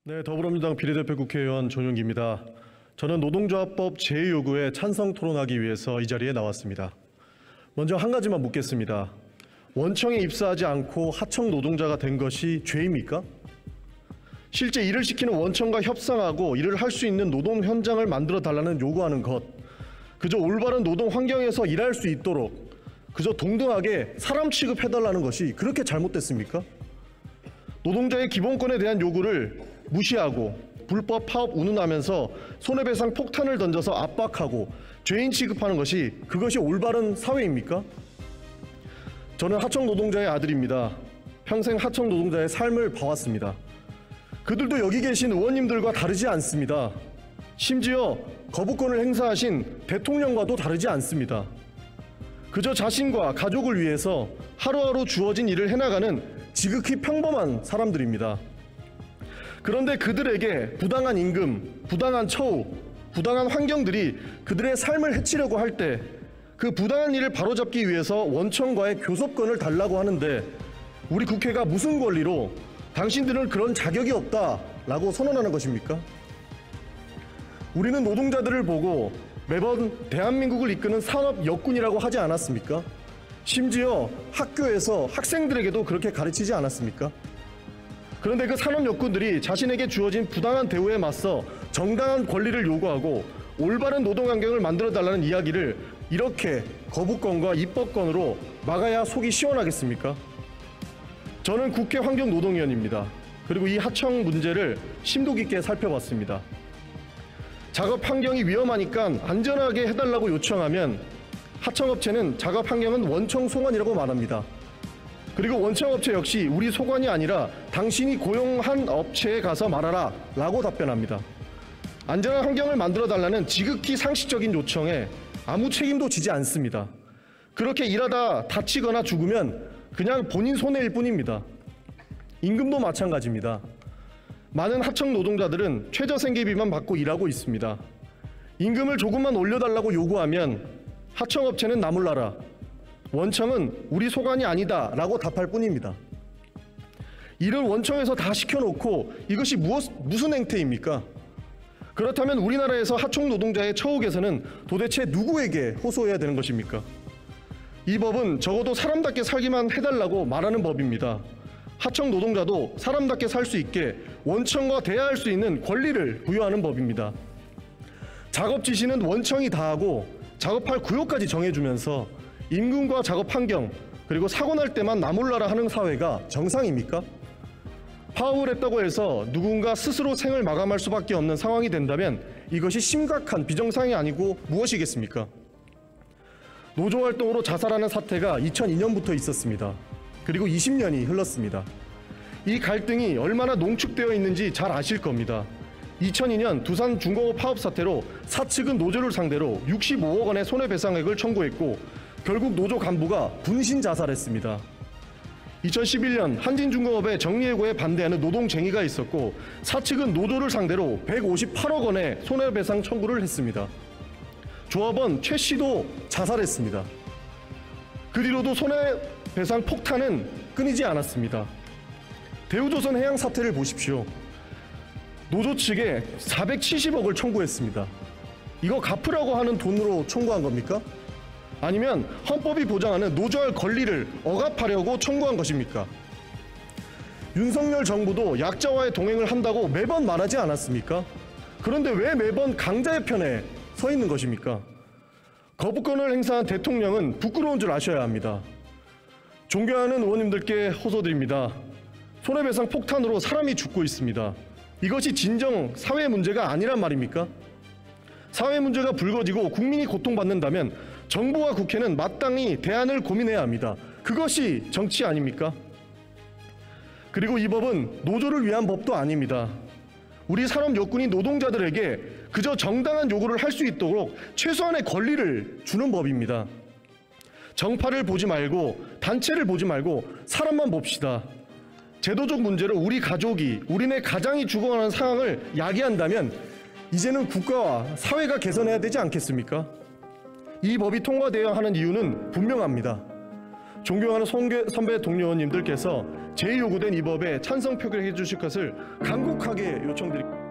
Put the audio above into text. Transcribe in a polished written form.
네, 더불어민주당 비례대표 국회의원 전용기입니다. 저는 노동조합법 제2요구에 찬성 토론하기 위해서 이 자리에 나왔습니다. 먼저 한 가지만 묻겠습니다. 원청에 입사하지 않고 하청 노동자가 된 것이 죄입니까? 실제 일을 시키는 원청과 협상하고 일을 할 수 있는 노동 현장을 만들어 달라는 요구하는 것, 그저 올바른 노동 환경에서 일할 수 있도록 그저 동등하게 사람 취급해달라는 것이 그렇게 잘못됐습니까? 노동자의 기본권에 대한 요구를 무시하고 불법 파업 운운하면서 손해배상 폭탄을 던져서 압박하고 죄인 취급하는 것이 그것이 올바른 사회입니까? 저는 하청 노동자의 아들입니다. 평생 하청 노동자의 삶을 봐왔습니다. 그들도 여기 계신 의원님들과 다르지 않습니다. 심지어 거부권을 행사하신 대통령과도 다르지 않습니다. 그저 자신과 가족을 위해서 하루하루 주어진 일을 해나가는 지극히 평범한 사람들입니다. 그런데 그들에게 부당한 임금, 부당한 처우, 부당한 환경들이 그들의 삶을 해치려고 할 때 그 부당한 일을 바로잡기 위해서 원청과의 교섭권을 달라고 하는데 우리 국회가 무슨 권리로 당신들은 그런 자격이 없다라고 선언하는 것입니까? 우리는 노동자들을 보고 매번 대한민국을 이끄는 산업 역군이라고 하지 않았습니까? 심지어 학교에서 학생들에게도 그렇게 가르치지 않았습니까? 그런데 그 산업 역군들이 자신에게 주어진 부당한 대우에 맞서 정당한 권리를 요구하고 올바른 노동 환경을 만들어달라는 이야기를 이렇게 거부권과 입법권으로 막아야 속이 시원하겠습니까? 저는 국회 환경노동위원입니다. 그리고 이 하청 문제를 심도 깊게 살펴봤습니다. 작업 환경이 위험하니까 안전하게 해달라고 요청하면 하청업체는 작업 환경은 원청 소관이라고 말합니다. 그리고 원청업체 역시 우리 소관이 아니라 당신이 고용한 업체에 가서 말하라 라고 답변합니다. 안전한 환경을 만들어달라는 지극히 상식적인 요청에 아무 책임도 지지 않습니다. 그렇게 일하다 다치거나 죽으면 그냥 본인 손해일 뿐입니다. 임금도 마찬가지입니다. 많은 하청 노동자들은 최저생계비만 받고 일하고 있습니다. 임금을 조금만 올려달라고 요구하면 하청업체는 나몰라라, 원청은 우리 소관이 아니다 라고 답할 뿐입니다. 일을 원청에서 다 시켜놓고 이것이 무슨 행태입니까? 그렇다면 우리나라에서 하청 노동자의 처우 개선은 도대체 누구에게 호소해야 되는 것입니까? 이 법은 적어도 사람답게 살기만 해달라고 말하는 법입니다. 하청 노동자도 사람답게 살 수 있게 원청과 대화할 수 있는 권리를 부여하는 법입니다. 작업 지시는 원청이 다 하고 작업할 구역까지 정해주면서 임금과 작업 환경 그리고 사고 날 때만 나몰라라 하는 사회가 정상입니까? 파업을 했다고 해서 누군가 스스로 생을 마감할 수밖에 없는 상황이 된다면 이것이 심각한 비정상이 아니고 무엇이겠습니까? 노조활동으로 자살하는 사태가 2002년부터 있었습니다. 그리고 20년이 흘렀습니다. 이 갈등이 얼마나 농축되어 있는지 잘 아실 겁니다. 2002년 두산 중공업 파업 사태로 사측은 노조를 상대로 65억 원의 손해배상액을 청구했고 결국 노조 간부가 분신 자살했습니다. 2011년 한진중공업의 정리해고에 반대하는 노동쟁의가 있었고 사측은 노조를 상대로 158억 원의 손해배상 청구를 했습니다. 조합원 최 씨도 자살했습니다. 그 뒤로도 손해배상 폭탄은 끊이지 않았습니다. 대우조선 해양 사태를 보십시오. 노조 측에 470억을 청구했습니다. 이거 갚으라고 하는 돈으로 청구한 겁니까? 아니면 헌법이 보장하는 노조할 권리를 억압하려고 청구한 것입니까? 윤석열 정부도 약자와의 동행을 한다고 매번 말하지 않았습니까? 그런데 왜 매번 강자의 편에 서 있는 것입니까? 거부권을 행사한 대통령은 부끄러운 줄 아셔야 합니다. 존경하는 의원님들께 호소드립니다. 손해배상 폭탄으로 사람이 죽고 있습니다. 이것이 진정 사회 문제가 아니란 말입니까? 사회 문제가 불거지고 국민이 고통받는다면 정부와 국회는 마땅히 대안을 고민해야 합니다. 그것이 정치 아닙니까? 그리고 이 법은 노조를 위한 법도 아닙니다. 우리 산업 여군이 노동자들에게 그저 정당한 요구를 할 수 있도록 최소한의 권리를 주는 법입니다. 정파를 보지 말고 단체를 보지 말고 사람만 봅시다. 제도적 문제로 우리 가족이, 우리네 가장이 죽어가는 상황을 야기한다면 이제는 국가와 사회가 개선해야 되지 않겠습니까? 이 법이 통과되어야 하는 이유는 분명합니다. 존경하는 선배 동료 의원님들께서 제 요구된 이 법에 찬성 표결해 주실 것을 간곡하게 요청드립니다.